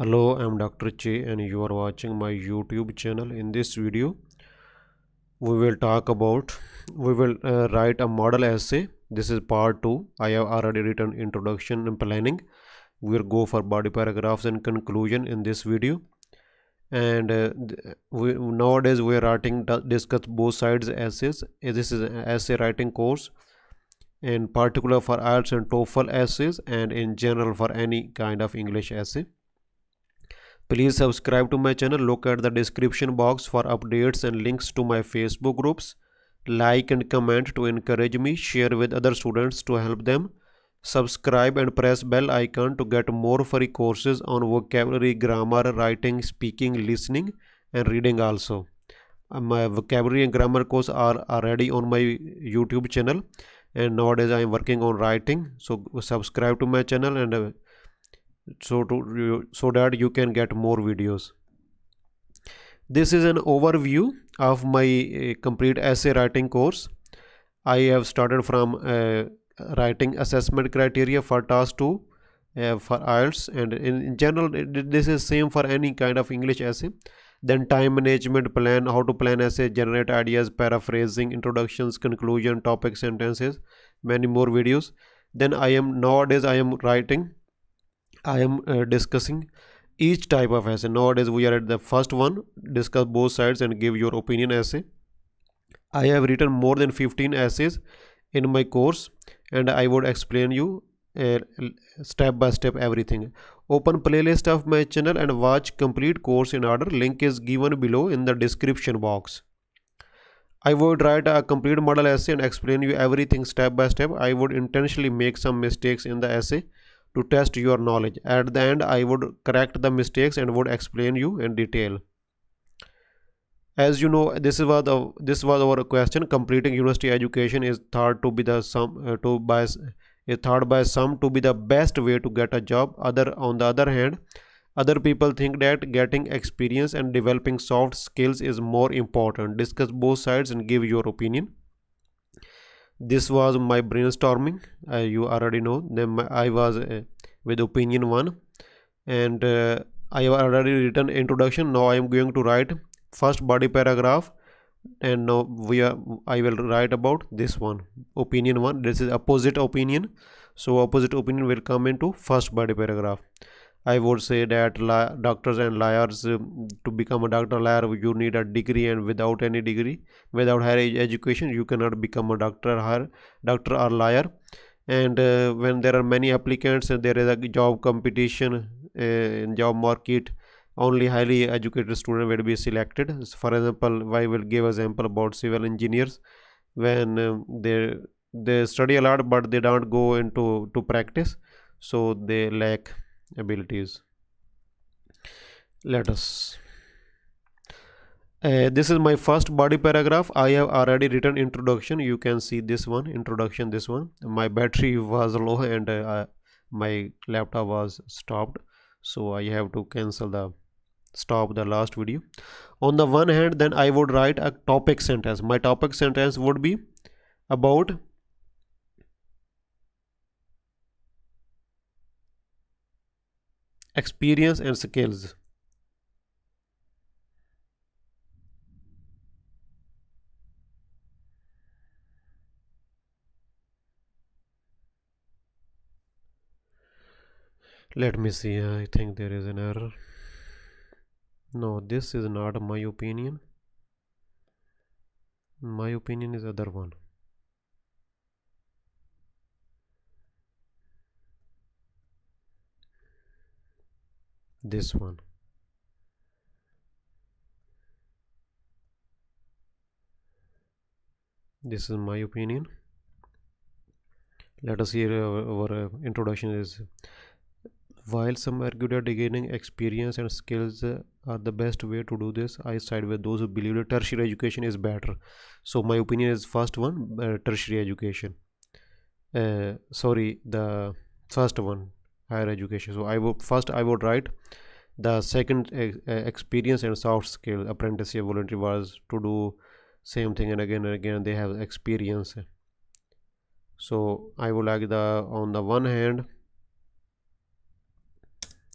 Hello, I'm Dr. Che and you are watching my YouTube channel. In this video, we will talk about, we will write a model essay. This is part 2. I have already written introduction and planning. We will go for body paragraphs and conclusion in this video. And nowadays we are writing, discuss both sides essays. This is an essay writing course in particular for IELTS and TOEFL essays and in general for any kind of English essay. Please subscribe to my channel. Look at the description box for updates and links to my Facebook groups. Like and comment to encourage me. Share with other students to help them. Subscribe and press bell icon to get more free courses on vocabulary, grammar, writing, speaking, listening and reading also. My vocabulary and grammar course are already on my YouTube channel, and nowadays I am working on writing. So subscribe to my channel and so that you can get more videos. This is an overview of my complete essay writing course. I have started from writing assessment criteria for task 2 for IELTS, and in general this is same for any kind of English essay. Then time management plan, how to plan essay, generate ideas, paraphrasing, introductions, conclusion, topic, sentences, many more videos. Then nowadays I am writing, I am discussing each type of essay. Nowadays we are at the first one, discuss both sides and give your opinion essay. I have written more than 15 essays in my course, and I would explain you step by step everything. Open playlist of my channel and watch complete course in order. Link is given below in the description box. I would write a complete model essay and explain you everything step by step. I would intentionally make some mistakes in the essay to test your knowledge. At the end, I would correct the mistakes and would explain you in detail. As you know, this was our question. Completing university education is thought to be the is thought by some to be the best way to get a job. On the other hand, other people think that getting experience and developing soft skills is more important. Discuss both sides and give your opinion. This was my brainstorming. You already know. Then I was with opinion 1, and I have already written introduction. Now I am going to write first body paragraph, and now I will write about this one, opinion 1. This is opposite opinion, so opposite opinion will come into first body paragraph. I would say that doctors and liars, to become a doctor liar you need a degree, and without any degree, without higher education, you cannot become a doctor or liar. And when there are many applicants and there is a job competition in job market, only highly educated student will be selected. For example, I will give example about civil engineers. When they study a lot but they don't go into to practice, so they lack abilities. Let us this is my first body paragraph. I have already written introduction. You can see this one, introduction, this one. My battery was low and my laptop was stopped, so I have to stop the last video. On the one hand, then I would write a topic sentence. My topic sentence would be about experience and skills. Let me see. I think there is an error. No, this is not my opinion. My opinion is other one. This one. This is my opinion. Let us hear our introduction is, while some argue that gaining experience and skills are the best way to do this, I side with those who believe that tertiary education is better. So my opinion is first one, tertiary education. Sorry, the first one, higher education. So I would write the second, experience and soft skill. Apprenticeship, voluntary was to do same thing and again they have experience. So I would like the, on the one hand,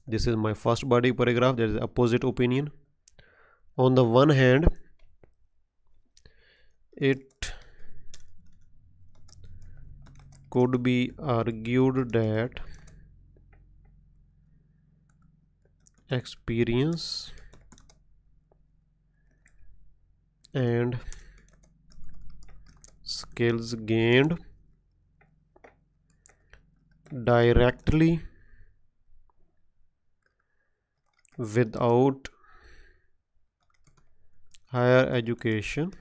This is my first body paragraph. There is opposite opinion. On the one hand, it could be argued that experience and skills gained directly without higher education,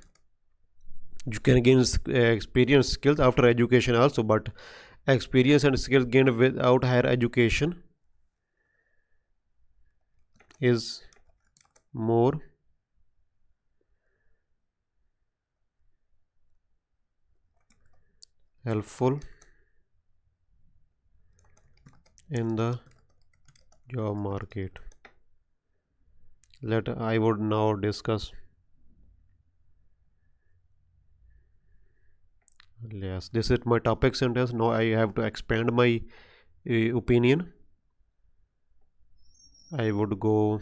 you can gain experience skills after education also, but experience and skills gained without higher education is more helpful in the job market. Let I would now discuss. Yes, this is my topic sentence. Now I have to expand my opinion. I would go,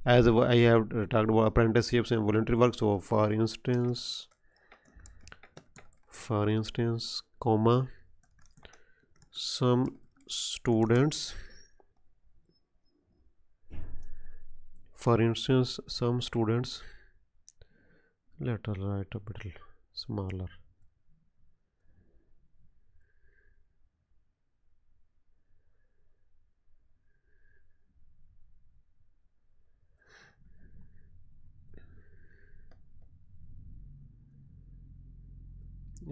as I have talked about apprenticeships and voluntary work. So for instance, comma, some students, for instance, some students, let us write a bit smaller.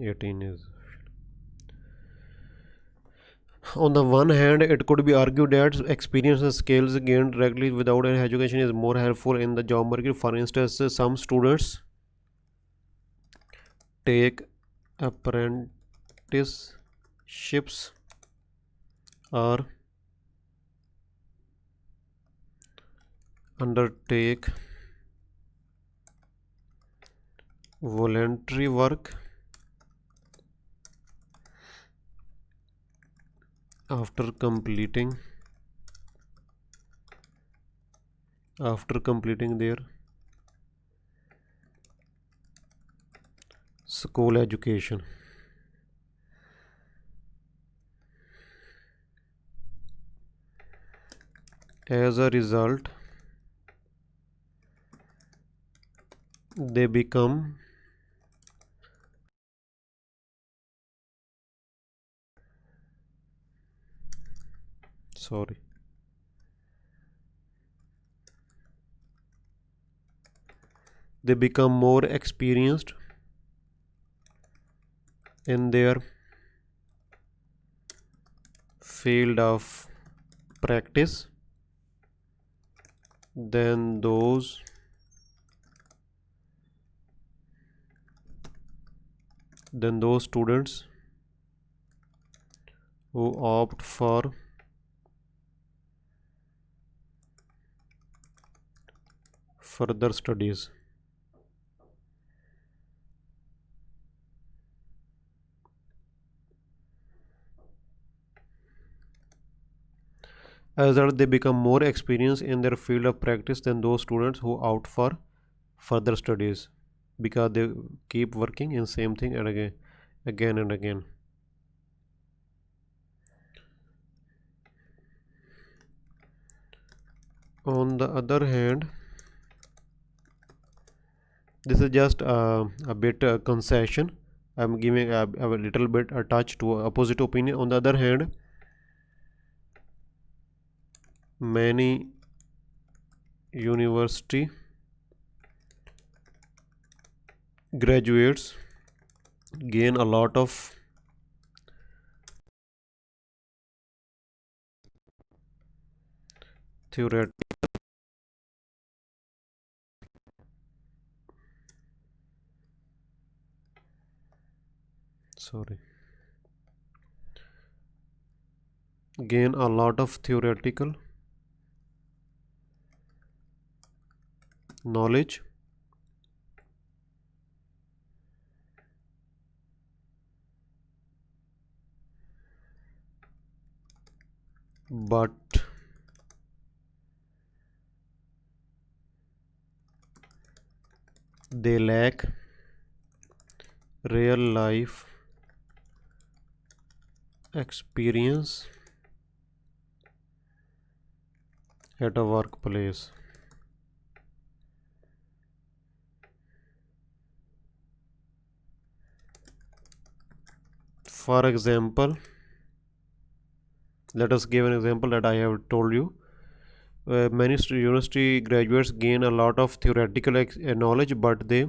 Eighteen is. On the one hand, it could be argued that experience and skills gained directly without any education is more helpful in the job market. For instance, some students take apprenticeships or undertake voluntary work after completing their school education. As a result, they become more experienced in their field of practice than those students who opt for further studies. As that they become more experienced in their field of practice than those students who opt for further studies, because they keep working in same thing and again and again. On the other hand, this is just a bit concession. I'm giving a little bit a touch to opposite opinion. On the other hand, many university graduates gain a lot of theoretical sorry gain a lot of theoretical knowledge but they lack real life experience at a workplace. For example, let us give an example that I have told you. Many university graduates gain a lot of theoretical knowledge, but they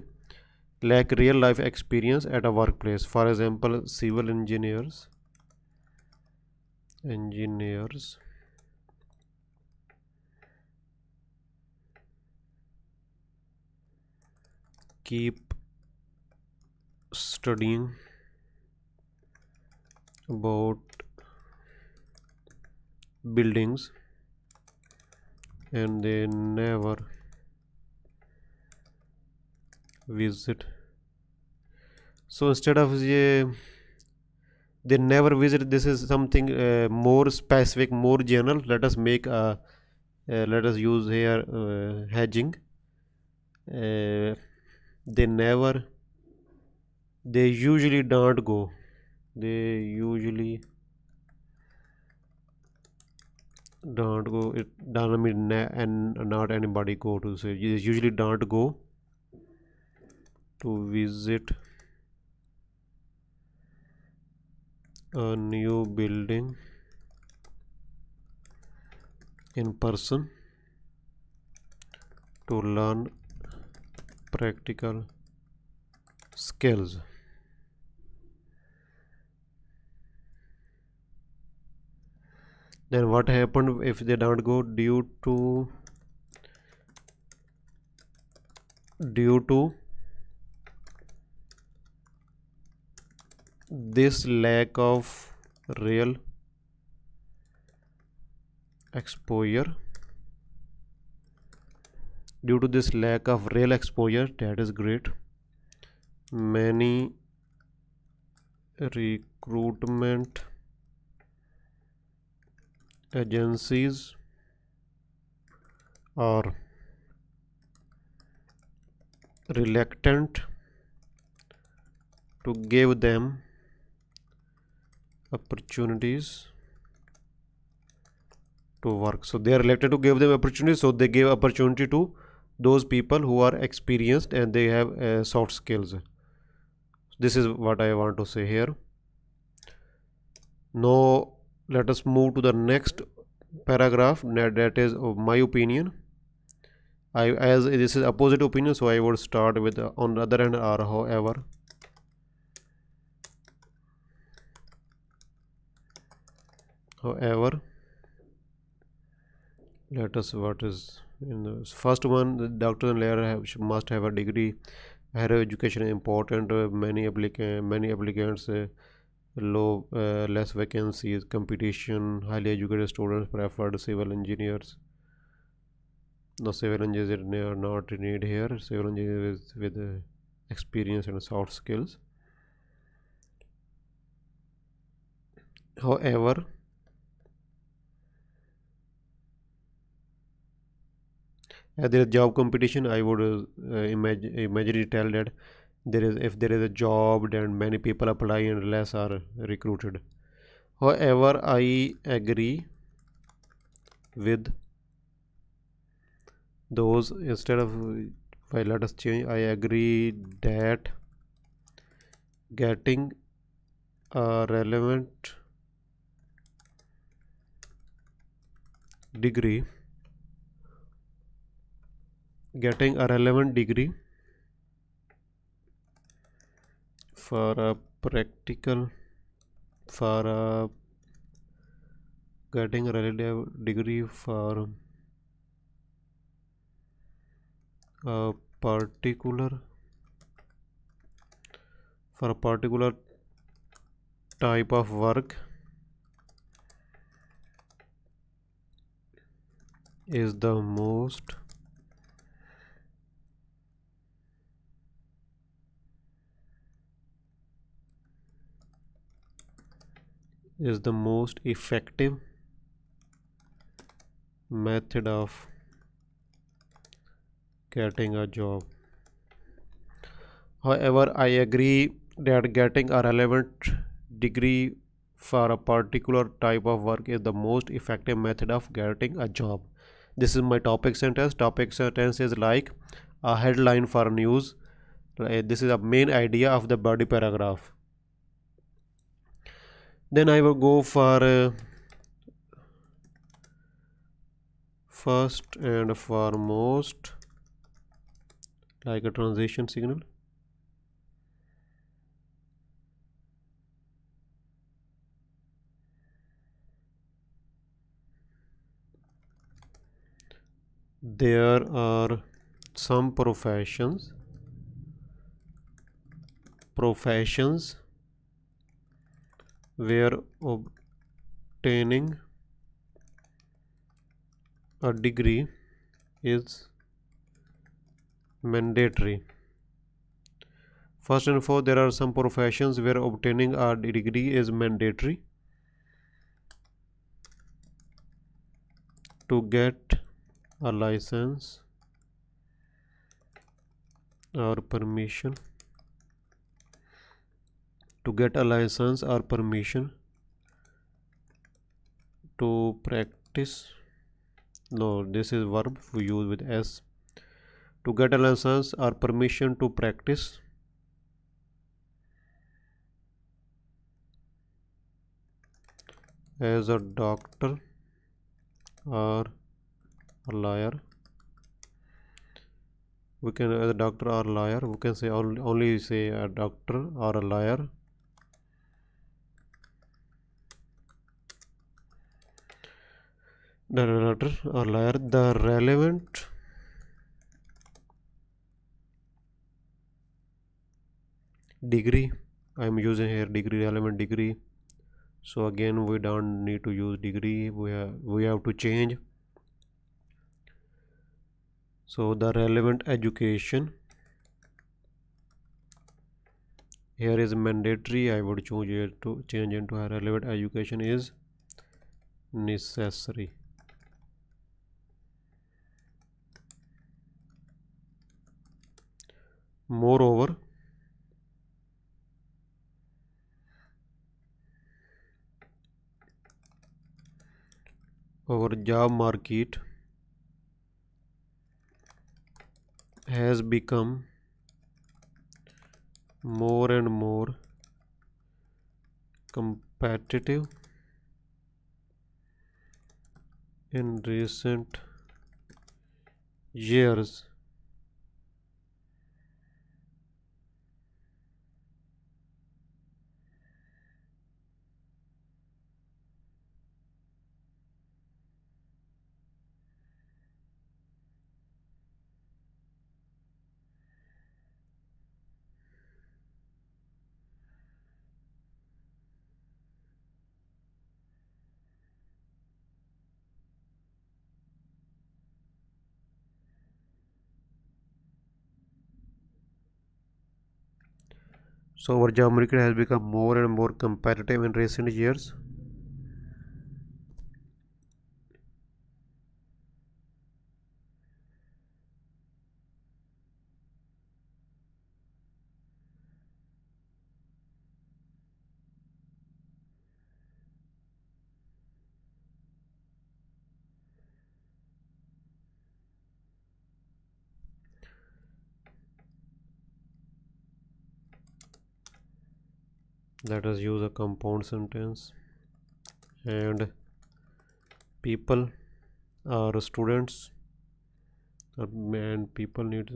lack real life experience at a workplace. For example, civil engineers keep studying about buildings and they never visit. So instead of they never visit, this is something more specific, more general. Let us make a let us use here hedging. They never, they usually don't go, they usually don't go, it doesn't mean and not anybody go to, say they usually don't go to visit a new building in person to learn practical skills. Then what happened if they don't go? Due to this lack of real exposure, due to this lack of real exposure, that is great, many recruitment agencies are reluctant to give them opportunities to work. So they are reluctant to give them opportunities, so they give opportunity to those people who are experienced and they have soft skills. This is what I want to say here. Now let us move to the next paragraph, that is my opinion. As this is opposite opinion, so I would start with on the other hand or however let us, what is in the first one, the doctor and lawyer must have a degree. Higher education is important. Many applicants, low less vacancies, competition, highly educated students preferred. Civil engineers, no, civil engineers are not needed here. Civil engineers with experience and soft skills. However, as there is job competition, I would imagine tell that there is, if there is a job, then many people apply and less are recruited. However, I agree with those, instead of, well, let us change, I agree that getting a relevant degree getting a relevant degree for a practical for a getting a relevant degree a particular for a particular type of work is the most effective method of getting a job. However, I agree that getting a relevant degree for a particular type of work is the most effective method of getting a job. This is my topic sentence. Topic sentence is like a headline for news. This is a main idea of the body paragraph. Then I will go for first and foremost, like a transition signal. There are some professions where obtaining a degree is mandatory. First and foremost, there are some professions where obtaining a degree is mandatory. To get a license or permission, to get a license or permission to practice, no, this is verb we use with s. To get a license or permission to practice as a doctor or a lawyer, we can, as a doctor or lawyer, we can say only say a doctor or a lawyer. The doctor or lawyer, the relevant degree, I am using here degree, relevant degree. So again we don't need to use degree, we have to change. So the relevant education here is mandatory. I would choose here to change into a relevant education is necessary. Moreover, our job market has become more and more competitive in recent years. So our job market has become more and more competitive in recent years. Let us use a compound sentence. And people or students and people need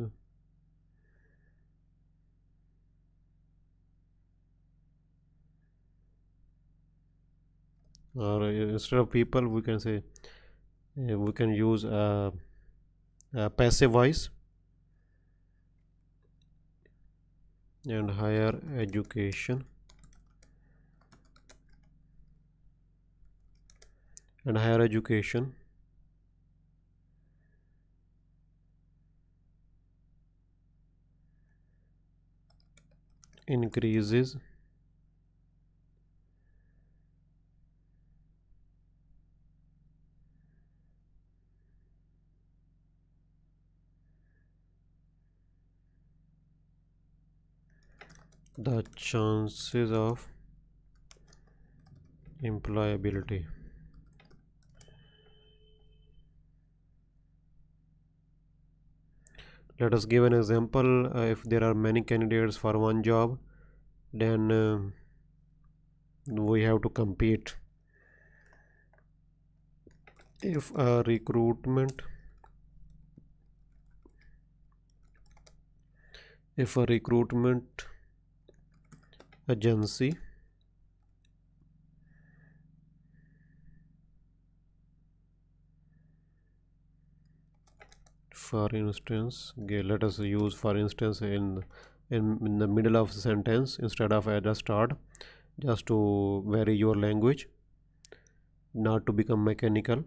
or instead of people we can say we can use a passive voice. And higher education increases the chances of employability. Let us give an example. If there are many candidates for one job, then we have to compete. If a recruitment agency for instance, okay, let us use for instance in the middle of the sentence instead of at the start, just to vary your language, not to become mechanical.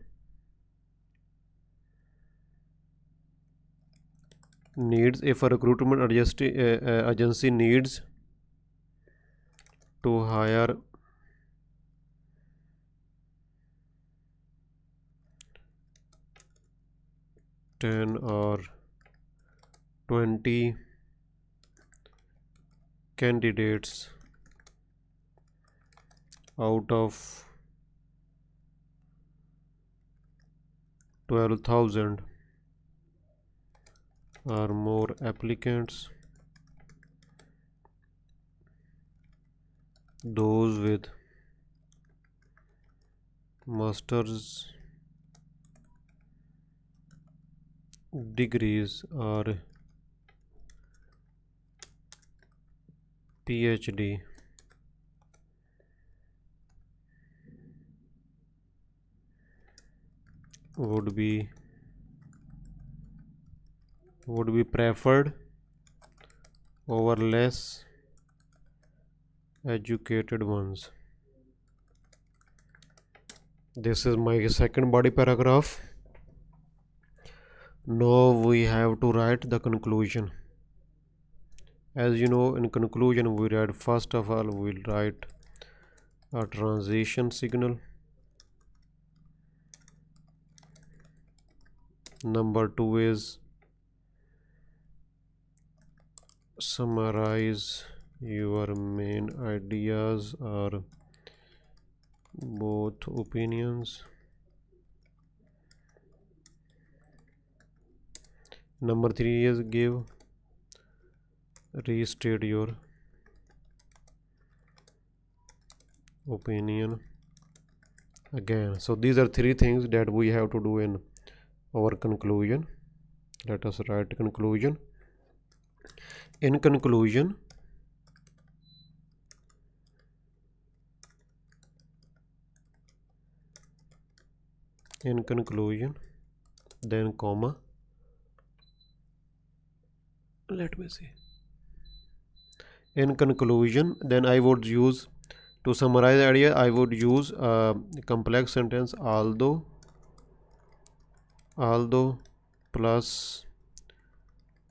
Needs, if a recruitment agency needs to hire 10 or 20 candidates out of 12,000 or more applicants, those with master's degrees or PhD would be preferred over less educated ones. This is my second body paragraph. Now we have to write the conclusion. As you know, in conclusion we write, first of all we'll write a transition signal. Number 2 is summarize your main ideas or both opinions. Number 3 is restate your opinion again. So these are 3 things that we have to do in our conclusion. Let us write conclusion. In conclusion, then comma, let me see, in conclusion, then I would use, to summarize the idea, I would use a complex sentence, although plus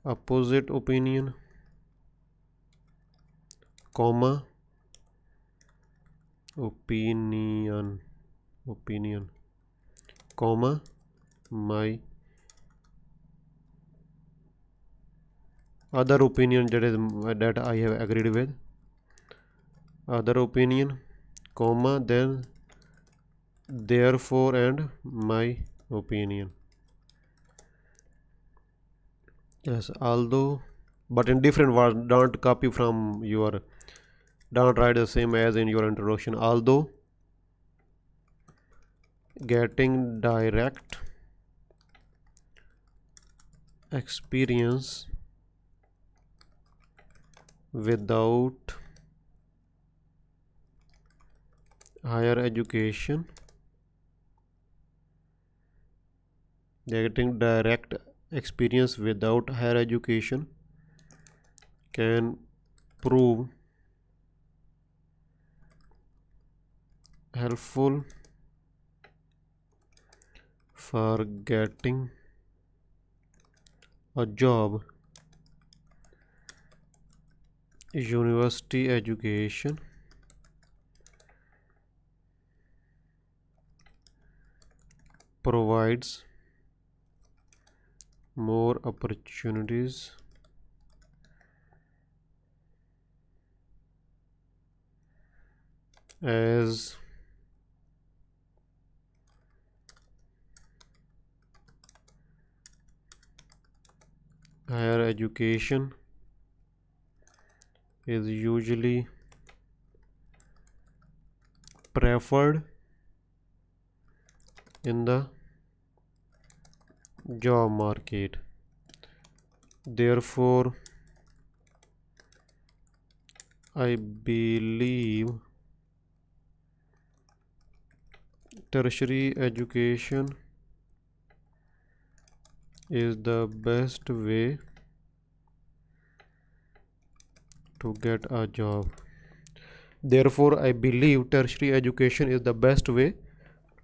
opposite opinion, comma, opinion, comma, my other opinion, that I have agreed with, other opinion, comma, then therefore and my opinion. Yes, although, but in different words. Don't copy from your, don't write the same as in your introduction. Although getting direct experience without higher education, getting direct experience without higher education can prove helpful for getting a job. University education provides more opportunities as higher education is usually preferred in the job market. Therefore, I believe tertiary education is the best way to get a job. Therefore, I believe tertiary education is the best way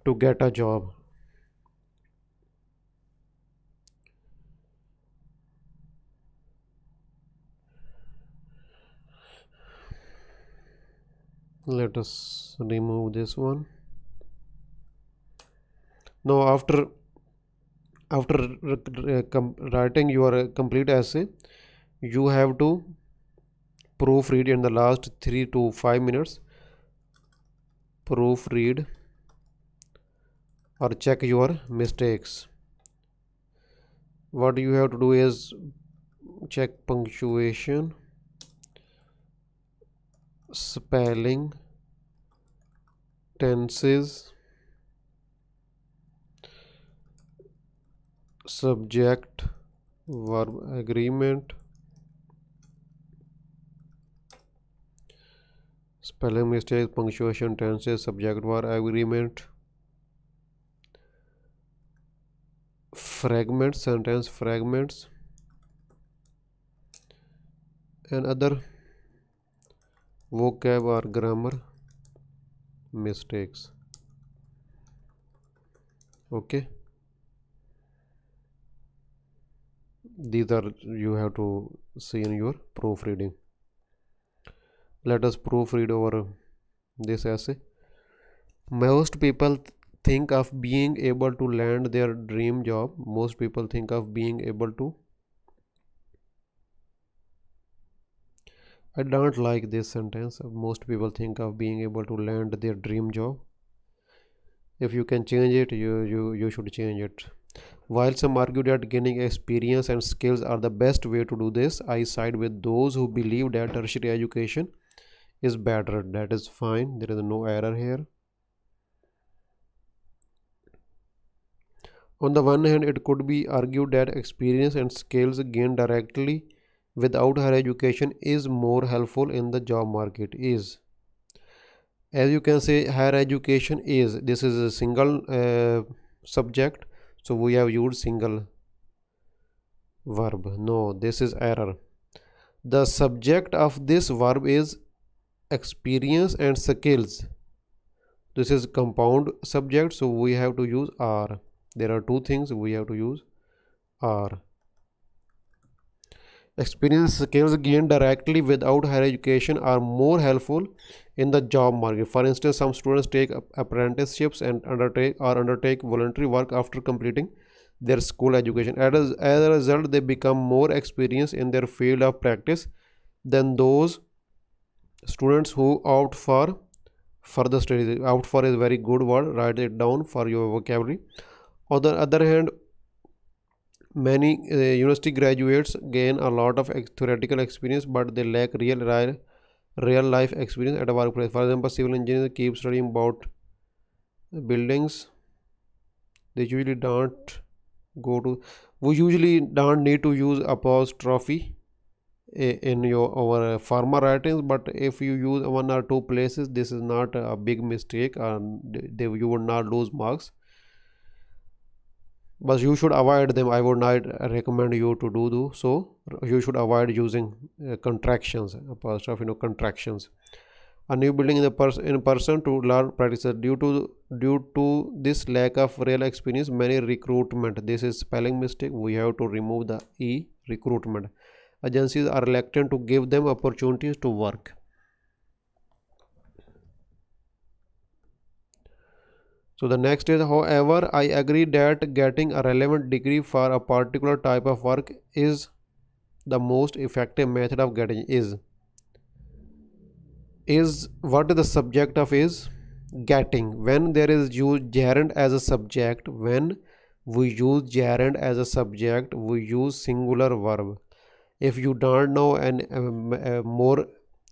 to get a job. Let us remove this one. Now, after writing your complete essay, you have to proofread in the last 3 to 5 minutes. Proofread or check your mistakes. What you have to do is check punctuation, spelling, tenses, subject verb agreement, spelling mistakes, punctuation, tenses, subject verb agreement, fragments, sentence fragments, and other vocab or grammar mistakes. Okay, these are you have to see in your proofreading. Let us proofread over this essay. Most people think of being able to land their dream job. Most people think of being able to. I don't like this sentence. Most people think of being able to land their dream job. If you can change it, you should change it. While some argue that gaining experience and skills are the best way to do this, I side with those who believe that tertiary education is better. That is fine. There is no error here. On the one hand, it could be argued that experience and skills gained directly without higher education is more helpful in the job market. Is, as you can say, higher education is, this is a single subject, so we have used single verb. No, this is error. The subject of this verb is experience and skills. This is compound subject, so we have to use are. There are two things we have to use are. Experience skills gained directly without higher education are more helpful in the job market. For instance, some students take apprenticeships and undertake voluntary work after completing their school education. As a result, they become more experienced in their field of practice than those students who opt for further studies. Opt for is a very good word. Write it down for your vocabulary. On the other hand, many university graduates gain a lot of theoretical experience, but they lack real life experience at a workplace. For example, civil engineers keep studying about buildings. They usually don't go to. We usually don't need to use apostrophe in our formal writings, but if you use one or two places, this is not a big mistake, and you would not lose marks. But you should avoid them. I would not recommend you to do so. You should avoid using contractions, apostrophe, contractions. A new building in person to learn practices. Due to this lack of real experience, many recruitment. This is spelling mistake. We have to remove the e, recruitment. Agencies are reluctant to give them opportunities to work. So the next is, however, I agree that getting a relevant degree for a particular type of work is the most effective method of getting Is what is the subject of is getting. When there is use gerund as a subject, when we use gerund as a subject, we use singular verb. If you don't know and more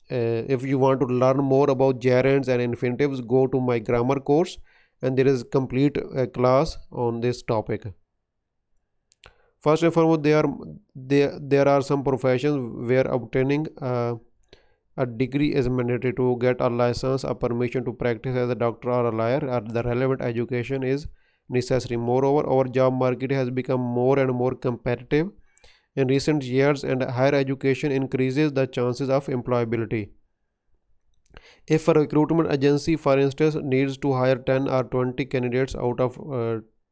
if you want to learn more about gerunds and infinitives, go to my grammar course, and there is complete class on this topic. First and foremost, there are some professions where obtaining a degree is mandatory. To get a license, a permission to practice as a doctor or a lawyer, or the relevant education is necessary. Moreover, our job market has become more and more competitive in recent years, and higher education increases the chances of employability. If a recruitment agency, for instance, needs to hire 10 or 20 candidates out of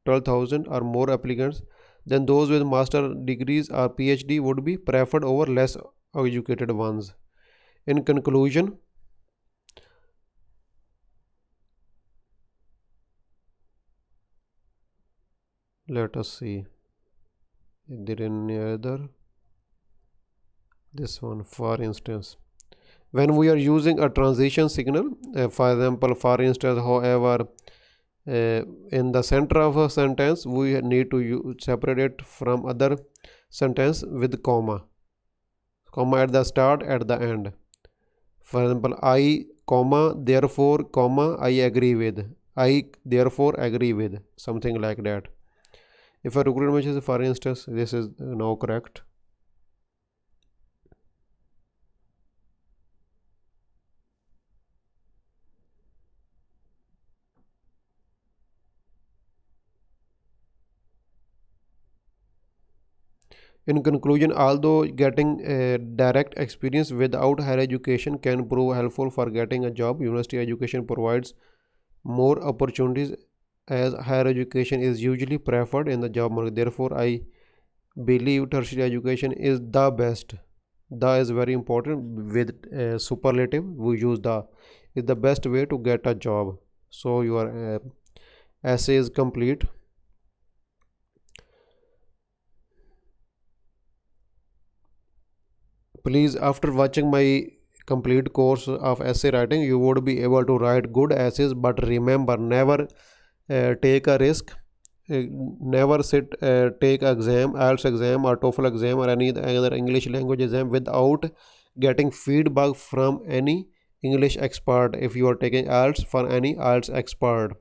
12,000 or more applicants, then those with master degrees or PhD would be preferred over less educated ones. In conclusion, let us see. Is there any other? This one, for instance. When we are using a transition signal, for example, for instance, however, in the center of a sentence, we need to separate it from other sentence with comma at the start, at the end. For example, I comma therefore comma I agree with, I therefore agree with, something like that. If a recruitment is, for instance, this is now correct. In conclusion, although getting a direct experience without higher education can prove helpful for getting a job, university education provides more opportunities as higher education is usually preferred in the job market. Therefore, I believe tertiary education is the best. The is very important. With superlative, we use the is the best way to get a job. So your essay is complete. Please, after watching my complete course of essay writing, you would be able to write good essays. But remember, never take a risk. Never take exam, IELTS exam or TOEFL exam or any other English language exam without getting feedback from any English expert. If you are taking IELTS, for any IELTS expert,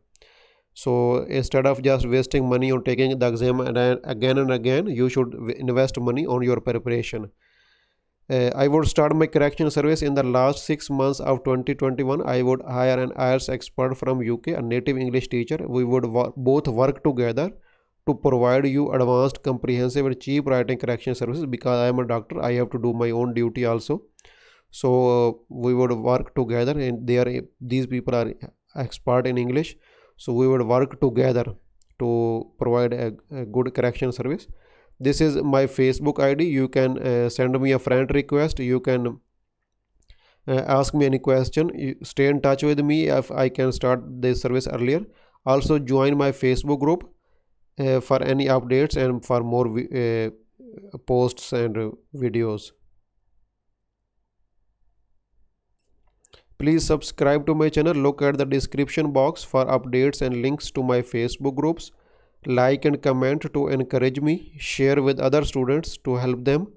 so instead of just wasting money on taking the exam and again, you should invest money on your preparation. I would start my correction service in the last 6 months of 2021. I would hire an IELTS expert from UK, a native English teacher. We would both work together to provide you advanced, comprehensive and cheap writing correction services. Because I am a doctor, I have to do my own duty also. So we would work together, and these people are expert in English. So we would work together to provide a good correction service. This is my Facebook ID. You can send me a friend request. You can ask me any question. You stay in touch with me if I can start this service earlier. Also join my Facebook group for any updates and for more posts and videos. Please subscribe to my channel. Look at the description box for updates and links to my Facebook groups. Like and comment to encourage me. Share with other students to help them,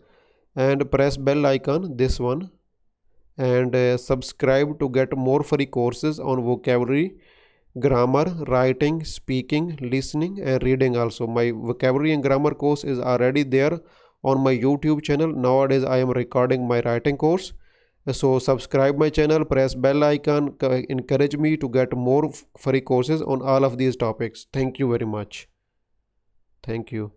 and press bell icon, this one, and subscribe to get more free courses on vocabulary, grammar, writing, speaking, listening and reading. Also, my vocabulary and grammar course is already there on my YouTube channel. Nowadays I am recording my writing course. So subscribe my channel, press bell icon, encourage me to get more free courses on all of these topics. Thank you very much. Thank you.